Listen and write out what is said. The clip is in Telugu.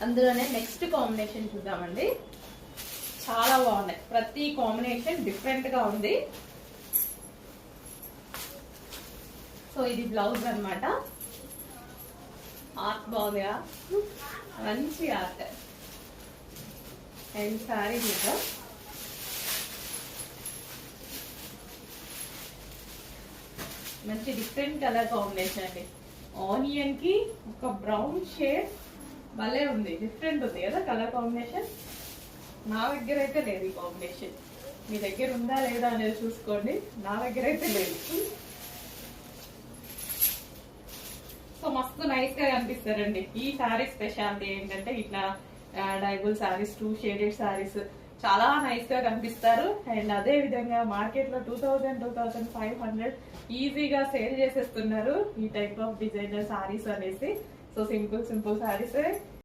అందులోనే నెక్స్ట్ కాంబినేషన్ చూద్దామండి. చాలా బాగున్నాయి, ప్రతి కాంబినేషన్ డిఫరెంట్ గా ఉంది. సో ఇది బ్లౌజ్ అన్నమాట. ఆర్ట్ బాగుందిగా, మంచి ఆర్ట్. అండ్ సారీ చూద్దాం. మంచి డిఫరెంట్ కలర్ కాంబినేషన్ అండి. ఆనియన్ కి ఒక బ్రౌన్ షేడ్ భలే ఉంది, డిఫరెంట్ ఉంది కదా కలర్ కాంబినేషన్. నా దగ్గర అయితే లేదు ఈ కాంబినేషన్. మీ దగ్గర ఉందా లేదా అనేది చూసుకోండి. నా దగ్గర అయితే లేదు. సో మస్తు నైస్ గా కనిపిస్తారండి. ఈ శారీ స్పెషాలిటీ ఏంటంటే ఇట్లా డైబుల్ శారీస్, 2 షేడెడ్ శారీస్ చాలా నైస్ గా కనిపిస్తారు. అండ్ అదే విధంగా మార్కెట్ లో 2000-2500 ఈజీగా సేల్ చేసేస్తున్నారు ఈ టైప్ ఆఫ్ డిజైనర్ శారీస్ అనేసి. So simple saris